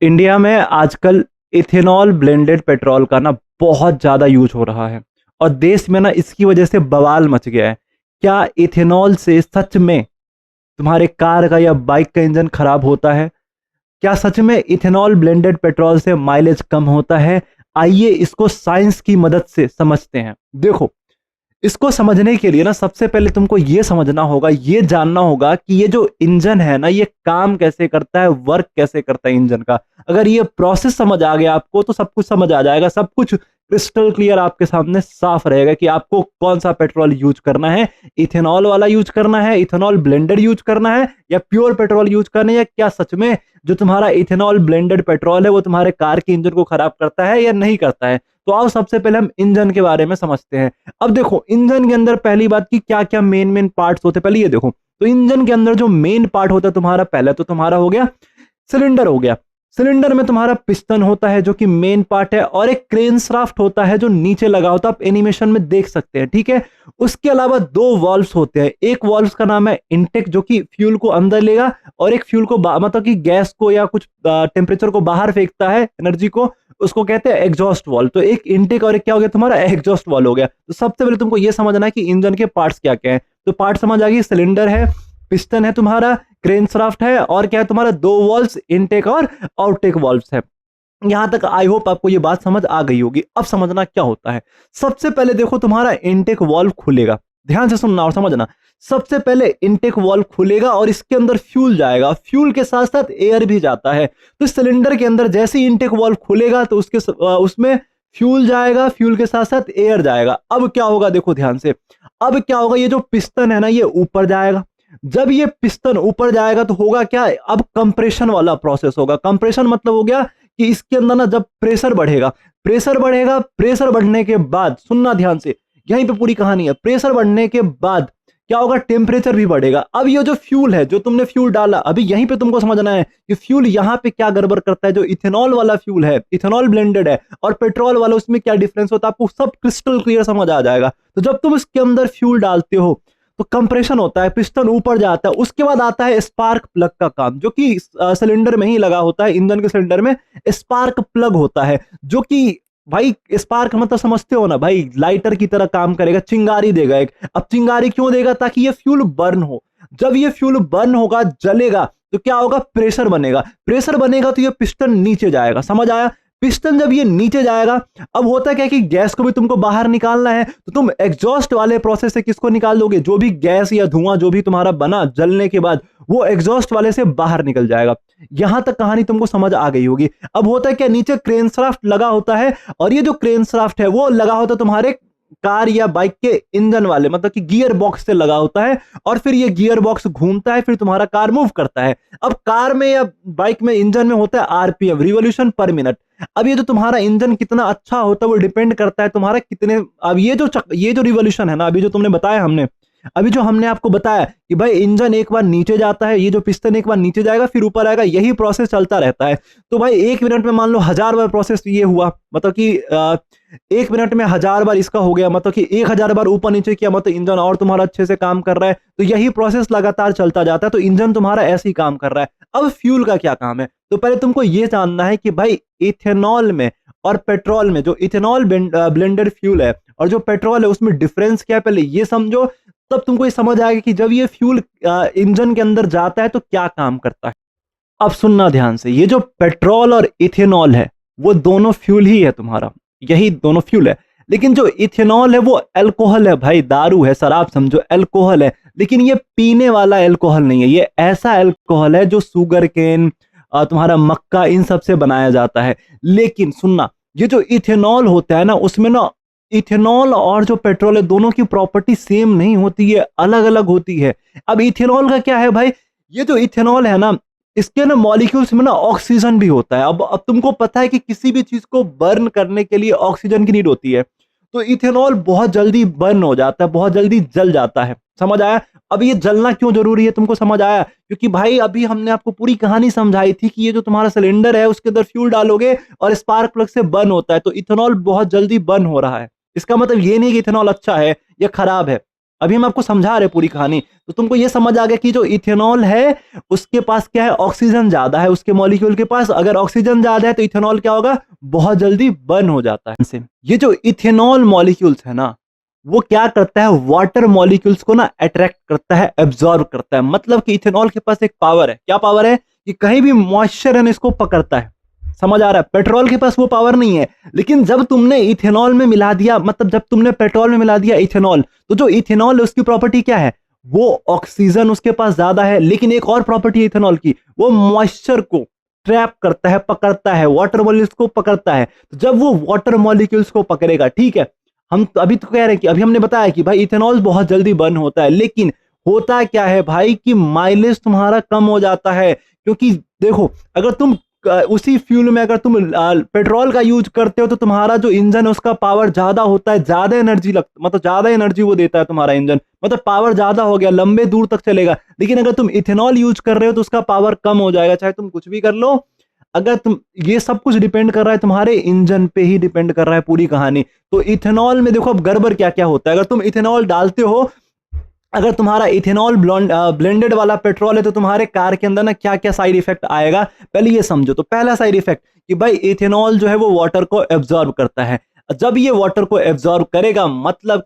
India में आजकल ethanol blended petrol का ना बहुत ज़्यादा यूज़ हो रहा है और देश में ना इसकी वजह से बवाल मच गया है। क्या इथेनॉल से सच में तुम्हारे कार का या बाइक का इंजन खराब होता है? क्या सच में इथेनॉल ब्लेंडेड पेट्रोल से माइलेज कम होता है? आइए इसको साइंस की मदद से समझते हैं। देखो, इसको समझने के लिए ना सबसे पहले तुमको ये समझना होगा, ये जानना होगा कि ये जो इंजन है ना, ये काम कैसे करता है, वर्क कैसे करता है इंजन का। अगर ये प्रोसेस समझ आ गया आपको तो सब कुछ समझ आ जाएगा, सब कुछ क्रिस्टल क्लियर आपके सामने साफ रहेगा कि आपको कौन सा पेट्रोल यूज करना है। इथेनॉल वाला यूज करना है, इथेनॉल ब्लेंडेड यूज करना है, या प्योर पेट्रोल यूज करना है, या क्या सच में जो तुम्हारा इथेनॉल ब्लेंडेड पेट्रोल है वो तुम्हारे कार के इंजन को खराब करता है या नहीं करता है। तो आओ सबसे पहले हम इंजन के बारे में समझते हैं। अब देखो, इंजन के अंदर पहली बात की क्या क्या मेन मेन पार्ट्स होते हैं, पहले ये देखो। तो इंजन के अंदर जो मेन पार्ट होता है तुम्हारा, पहले तो तुम्हारा हो गया सिलेंडर हो गया। सिलेंडर में तुम्हारा पिस्टन होता है जो कि मेन पार्ट है, और एक क्रेनशाफ्ट होता है जो नीचे लगा होता है, आप एनिमेशन में देख सकते हैं, ठीक है। उसके अलावा दो वॉल्व्स होते हैं। एक वॉल्व का नाम है इनटेक जो कि फ्यूल को अंदर लेगा, और एक फ्यूल को मतलब कि गैस को या कुछ टेम्परेचर को बाहर फेंकता है, एनर्जी को, उसको कहते हैं एग्जॉस्ट वॉल्व। तो एक इनटेक और एक क्या हो गया तुम्हारा एग्जॉस्ट वॉल्व हो गया। तो सबसे पहले तुमको ये समझना है कि इंजन के पार्ट्स क्या क्या है। तो पार्ट समझ आ गई, सिलेंडर है, पिस्टन है तुम्हारा, क्रेनशाफ्ट है, और क्या है तुम्हारा दो वॉल्व्स, इनटेक और आउटटेक वॉल्व्स है। यहां तक आई होप आपको ये बात समझ आ गई होगी। अब समझना क्या होता है। सबसे पहले देखो, तुम्हारा इनटेक वॉल्व खुलेगा, ध्यान से सुनना और समझना। सबसे पहले इनटेक वॉल्व खुलेगा और इसके अंदर फ्यूल जाएगा, फ्यूल के साथ साथ एयर भी जाता है। तो सिलेंडर के अंदर जैसे ही इनटेक वॉल्व खुलेगा तो उसमें फ्यूल जाएगा, फ्यूल के साथ साथ एयर जाएगा। अब क्या होगा देखो ध्यान से। अब क्या होगा, ये जो पिस्टन है ना ये ऊपर जाएगा। जब ये पिस्टन ऊपर जाएगा तो होगा क्या, अब कंप्रेशन वाला प्रोसेस होगा। कंप्रेशन मतलब हो गया कि इसके अंदर ना जब प्रेशर बढ़ेगा, प्रेशर बढ़ेगा, प्रेशर बढ़ने के बाद सुनना ध्यान से, यहीं पे पूरी कहानी है। प्रेशर बढ़ने के बाद क्या होगा, टेम्परेचर भी बढ़ेगा। अब ये जो फ्यूल है, जो तुमने फ्यूल डाला, अभी यहीं पे तुमको समझना है कि फ्यूल यहाँ पे क्या गड़बड़ करता है। जो इथेनॉल वाला फ्यूल है, इथेनॉल ब्लेंडेड है, और पेट्रोल वाला, उसमें क्या डिफरेंस होता है आपको सब क्रिस्टल क्लियर समझ आ जाएगा। तो जब तुम इसके अंदर फ्यूल डालते हो तो कंप्रेशन होता है, पिस्टन ऊपर जाता है। उसके बाद आता है स्पार्क प्लग का काम, जो कि सिलेंडर में ही लगा होता है। इंजन के सिलेंडर में स्पार्क प्लग होता है, जो कि भाई स्पार्क मतलब समझते हो ना भाई, लाइटर की तरह काम करेगा, चिंगारी देगा एक। अब चिंगारी क्यों देगा, ताकि ये फ्यूल बर्न हो। जब ये फ्यूल बर्न होगा, जलेगा, तो क्या होगा, प्रेशर बनेगा। प्रेशर बनेगा तो ये पिस्टन नीचे जाएगा, समझ आया। पिस्टन जब ये नीचे जाएगा, अब होता क्या है कि गैस को भी तुमको बाहर निकालना है, तो तुम एग्जॉस्ट वाले प्रोसेस से किसको निकाल दोगे, जो भी गैस या धुआं जो भी तुम्हारा बना जलने के बाद, वो एग्जॉस्ट वाले से बाहर निकल जाएगा। यहां तक कहानी तुमको समझ आ गई होगी। अब होता है क्या, नीचे क्रेनशाफ्ट लगा होता है, और ये जो क्रेनशाफ्ट है वो लगा होता है तुम्हारे कार या बाइक के इंजन वाले, मतलब कि गियर बॉक्स से लगा होता है, और फिर ये गियर बॉक्स घूमता है, फिर तुम्हारा कार मूव करता है। अब कार में या बाइक में, इंजन में होता है आरपीएम, रिवॉल्यूशन पर मिनट। अब ये जो तुम्हारा इंजन कितना अच्छा होता है वो डिपेंड करता है तुम्हारा कितने, अब ये जो रिवॉल्यूशन है ना, अभी जो तुमने बताया हमने, अभी जो हमने आपको बताया कि भाई इंजन एक बार नीचे जाता है, ये जो पिस्टन एक बार नीचे जाएगा फिर ऊपर आएगा, यही प्रोसेस चलता रहता है। तो भाई एक मिनट में मान लो 1000 बार प्रोसेस ये हुआ, मतलब कि एक मिनट में 1000 बार इसका हो गया, मतलब कि 1000 बार ऊपर नीचे किया, मतलब इंजन और तुम्हारा अच्छे से काम कर रहा है। तो यही प्रोसेस लगातार चलता जाता है, तो इंजन तुम्हारा ऐसे ही काम कर रहा है। अब फ्यूल का क्या काम है, तो पहले तुमको ये जानना है कि भाई इथेनॉल में और पेट्रोल में, जो इथेनॉल ब्लेंडेड फ्यूल है और जो पेट्रोल है, उसमें डिफरेंस क्या है, पहले ये समझो। तब तुमको ये समझ आएगा कि जब ये फ्यूल इंजन के अंदर जाता है तो क्या काम करता है। अब सुनना ध्यान से, ये जो पेट्रोल और इथेनॉल है वो दोनों फ्यूल ही है तुम्हारा, यही दोनों फ्यूल है। लेकिन जो इथेनॉल है वो अल्कोहल है भाई, दारू है, शराब समझो, अल्कोहल है। लेकिन ये पीने वाला अल्कोहल नहीं है, ये ऐसा अल्कोहल है जो शुगर केन, तुम्हारा मक्का, इन सब से बनाया जाता है। लेकिन सुनना, ये जो इथेनॉल होता है ना, उसमें ना इथेनॉल और जो पेट्रोल है दोनों की प्रॉपर्टी सेम नहीं होती है, अलग अलग होती है। अब इथेनॉल का क्या है भाई, ये जो इथेनॉल है ना, इसके ना मॉलिक्यूल्स में ना ऑक्सीजन भी होता है। अब तुमको पता है कि किसी भी चीज को बर्न करने के लिए ऑक्सीजन की नीड होती है। तो इथेनॉल बहुत जल्दी बर्न हो जाता है, बहुत जल्दी जल जाता है, समझ आया। अब ये जलना क्यों जरूरी है तुमको समझ आया, क्योंकि भाई अभी हमने आपको पूरी कहानी समझाई थी कि ये जो तुम्हारा सिलेंडर है उसके अंदर फ्यूल डालोगे और स्पार्क प्लग से बर्न होता है, तो इथेनॉल बहुत जल्दी बर्न हो रहा है। इसका मतलब ये नहीं कि इथेनॉल अच्छा है या खराब है। अभी हम आपको समझा रहे पूरी कहानी, तो तुमको ये समझ आ गया कि जो इथेनॉल है उसके पास क्या है, ऑक्सीजन ज्यादा है उसके मॉलिक्यूल के पास। अगर ऑक्सीजन ज्यादा है तो इथेनॉल क्या होगा, बहुत जल्दी बर्न हो जाता है। ये जो इथेनॉल मॉलिक्यूल्स है ना, वो क्या करता है, वाटर मॉलिक्यूल्स को ना अट्रैक्ट करता है, एब्जॉर्ब करता है। मतलब कि इथेनॉल के पास एक पावर है, क्या पावर है, कि कहीं भी मॉइस्चर है ना इसको पकड़ता है। समझ आ रहा है, पेट्रोल के पास वो पावर नहीं है। लेकिन जब तुमने इथेनॉल में मिला दिया, मतलब जब तुमने पेट्रोल में मिला दिया इथेनॉल, तो जो इथेनॉल है उसकी प्रॉपर्टी क्या है, वो ऑक्सीजन उसके पास ज्यादा है। लेकिन एक और प्रॉपर्टी है इथेनॉल की, वो मॉइस्चर को ट्रैप करता है, पकड़ता है, वाटर मॉलिक्यूल्स को पकड़ता है। तो जब वो वाटर मॉलिक्यूल्स को पकड़ेगा, ठीक है, हम तो अभी तो कह रहे हैं कि अभी हमने बताया कि भाई इथेनॉल बहुत जल्दी बर्न होता है, लेकिन होता क्या है भाई कि माइलेज तुम्हारा कम हो जाता है। क्योंकि देखो, अगर तुम उसी फ्यूल में अगर तुम पेट्रोल का यूज करते हो तो तुम्हारा जो इंजन है उसका पावर ज्यादा होता है, ज्यादा एनर्जी मतलब ज्यादा एनर्जी वो देता है तुम्हारा इंजन, मतलब पावर ज्यादा हो गया, लंबे दूर तक चलेगा। लेकिन अगर तुम इथेनॉल यूज कर रहे हो तो उसका पावर कम हो जाएगा, चाहे तुम कुछ भी कर लो। अगर तुम, ये सब कुछ डिपेंड कर रहा है तुम्हारे इंजन पे ही डिपेंड कर रहा है पूरी कहानी। तो इथेनॉल में देखो अब गड़बड़ क्या क्या होता है। अगर तुम इथेनॉल डालते हो, अगर तुम्हारा इथेनॉल ब्लेंडेड वाला पेट्रोल है, तो तुम्हारे कार के अंदर ना क्या क्या साइड इफेक्ट आएगा, पहले ये समझो। तो पहला साइड इफेक्ट कि भाई इथेनॉल जो है वो वाटर को एब्जॉर्ब करता है। जब ये वाटर को एब्जॉर्ब करेगा, मतलब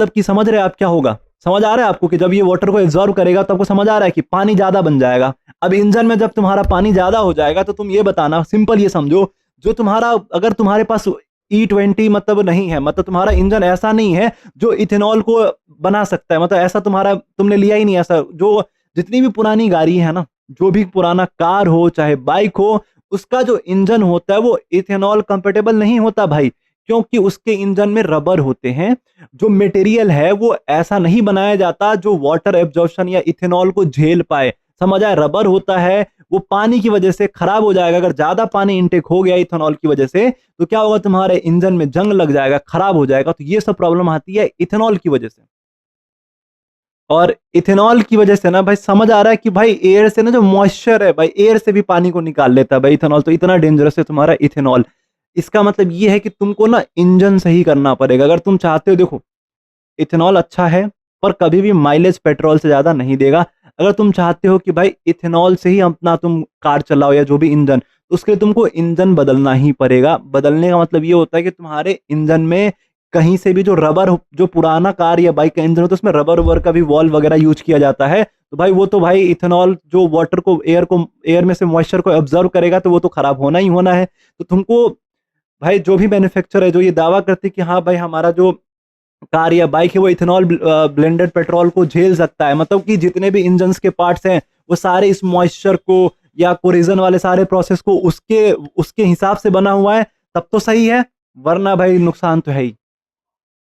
कि समझ रहे हैं आप क्या होगा, समझ आ रहा है आपको कि जब ये वाटर को एब्जॉर्ब करेगा तो आपको समझ आ रहा है कि पानी ज्यादा बन जाएगा। अब इंजन में जब तुम्हारा पानी ज्यादा हो जाएगा तो तुम ये बताना, सिंपल ये समझो, जो तुम्हारा, अगर तुम्हारे पास E20 मतलब नहीं है, मतलब तुम्हारा इंजन ऐसा नहीं है जो इथेनॉल को बना सकता है, मतलब ऐसा तुम्हारा तुमने लिया ही नहीं ऐसा। जो जितनी भी पुरानी गाड़ी है ना, जो भी पुराना कार हो चाहे बाइक हो, उसका जो इंजन होता है वो इथेनॉल कंपेटेबल नहीं होता भाई। क्योंकि उसके इंजन में रबर होते हैं, जो मटेरियल है वो ऐसा नहीं बनाया जाता जो वाटर एब्जॉर्प्शन या इथेनॉल को झेल पाए। समझ आए, रबर होता है वो पानी की वजह से खराब हो जाएगा। अगर ज्यादा पानी इनटेक हो गया इथेनॉल की वजह से तो क्या होगा, तुम्हारे इंजन में जंग लग जाएगा, खराब हो जाएगा। तो ये सब प्रॉब्लम आती है इथेनॉल की वजह से। और इथेनॉल की वजह से ना भाई, समझ आ रहा है कि भाई एयर से ना जो मॉइस्चर है भाई, एयर से भी पानी को निकाल लेता है भाई इथेनॉल। तो इतना डेंजरस है तुम्हारा इथेनॉल। इसका मतलब ये है कि तुमको ना इंजन सही करना पड़ेगा अगर तुम चाहते हो। देखो, इथेनॉल अच्छा है पर कभी भी माइलेज पेट्रोल से ज्यादा नहीं देगा। अगर तुम चाहते हो कि भाई इथेनॉल से ही अपना तुम कार चलाओ या जो भी इंजन, तो उसके लिए तुमको इंजन बदलना ही पड़ेगा। बदलने का मतलब ये होता है कि तुम्हारे इंजन में कहीं से भी जो रबर, जो पुराना कार या बाइक का इंजन होता है उसमें रबर वबर का भी वॉल्व वगैरह यूज किया जाता है। तो भाई वो तो भाई इथेनॉल जो वाटर को एयर में से मॉइस्चर को ऑब्जर्व करेगा तो वो तो खराब होना ही होना है। तो तुमको भाई, जो भी मैन्युफैक्चरर है जो ये दावा करते हैं कि हाँ भाई हमारा जो कार या बाइक है वो इथेनॉल ब्लेंडेड पेट्रोल को झेल सकता है, मतलब कि जितने भी इंजन्स के पार्ट्स हैं वो सारे इस मॉइस्चर को या कोरिजन वाले सारे प्रोसेस को उसके उसके हिसाब से बना हुआ है, तब तो सही है, वरना भाई नुकसान तो है ही।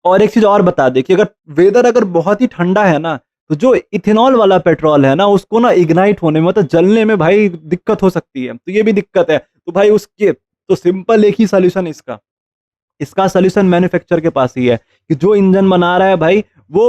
और एक चीज और बता दे कि अगर वेदर अगर बहुत ही ठंडा है ना, तो जो इथेनॉल वाला पेट्रोल है ना उसको ना इग्नाइट होने में, मतलब जलने में भाई दिक्कत हो सकती है। तो ये भी दिक्कत है। तो भाई उसके, तो सिंपल एक ही सोल्यूशन इसका, इसका सोल्यूशन मैन्युफैक्चरर के पास ही है कि जो इंजन बना रहा है भाई वो,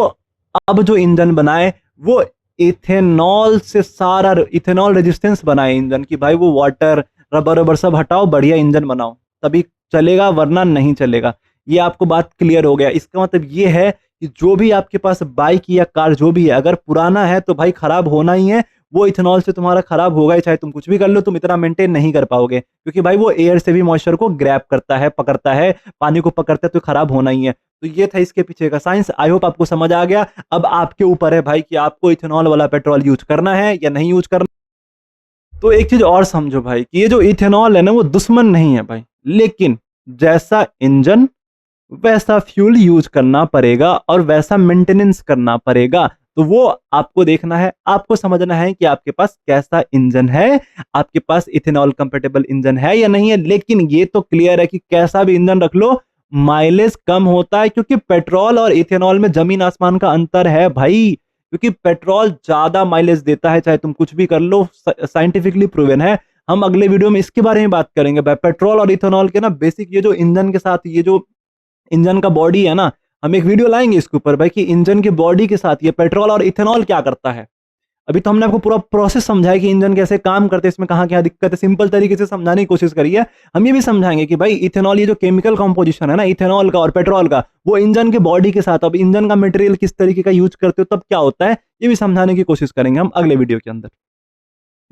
अब जो इंजन बनाए वो इथेनॉल से, सारा इथेनॉल रेजिस्टेंस बनाए इंजन की। भाई वो वाटर रबर रबर सब हटाओ, बढ़िया इंजन बनाओ, तभी चलेगा, वरना नहीं चलेगा। ये आपको बात क्लियर हो गया। इसका मतलब ये है कि जो भी आपके पास बाइक या कार जो भी है, अगर पुराना है तो भाई खराब होना ही है। वो इथेनॉल से तुम्हारा खराब होगा ही, चाहे तुम कुछ भी कर लो, तुम इतना मेंटेन नहीं कर पाओगे। क्योंकि भाई वो एयर से भी मॉइस्चर को ग्रैब करता है, पकड़ता है, पानी को पकड़ता है, तो खराब होना ही है। तो ये था इसके पीछे का साइंस। आई होप आपको समझ आ गया। अब आपके ऊपर है भाई कि आपको इथेनॉल वाला पेट्रोल यूज करना है या नहीं यूज करना। तो एक चीज और समझो भाई कि ये जो इथेनॉल है ना वो दुश्मन नहीं है भाई, लेकिन जैसा इंजन वैसा फ्यूल यूज करना पड़ेगा और वैसा मेंटेनेंस करना पड़ेगा। तो वो आपको देखना है, आपको समझना है कि आपके पास कैसा इंजन है, आपके पास इथेनॉल कंपेटेबल इंजन है या नहीं है। लेकिन ये तो क्लियर है कि कैसा भी इंजन रख लो माइलेज कम होता है, क्योंकि पेट्रोल और इथेनॉल में जमीन आसमान का अंतर है भाई। क्योंकि पेट्रोल ज्यादा माइलेज देता है, चाहे तुम कुछ भी कर लो, साइंटिफिकली प्रूवन है। हम अगले वीडियो में इसके बारे में बात करेंगे भाई, पेट्रोल और इथेनॉल के ना बेसिक, ये जो इंजन के साथ ये जो इंजन का बॉडी है ना, हम एक वीडियो लाएंगे इसके ऊपर भाई कि इंजन के बॉडी के साथ ये पेट्रोल और इथेनॉल क्या करता है। अभी तो हमने आपको पूरा प्रोसेस समझाया कि इंजन कैसे काम करते हैं, इसमें कहाँ क्या दिक्कत है, सिंपल तरीके से समझाने की कोशिश करी है। हम ये भी समझाएंगे कि भाई इथेनॉल, ये जो केमिकल कॉम्पोजिशन है ना इथेनॉल का और पेट्रोल का, वो इंजन के बॉडी के साथ, अब इंजन का मटेरियल किस तरीके का यूज करते हो तब क्या होता है, ये भी समझाने की कोशिश करेंगे हम अगले वीडियो के अंदर।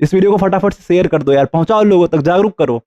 इस वीडियो को फटाफट से शेयर कर दो यार, पहुंचाओ लोगों तक, जागरूक करो।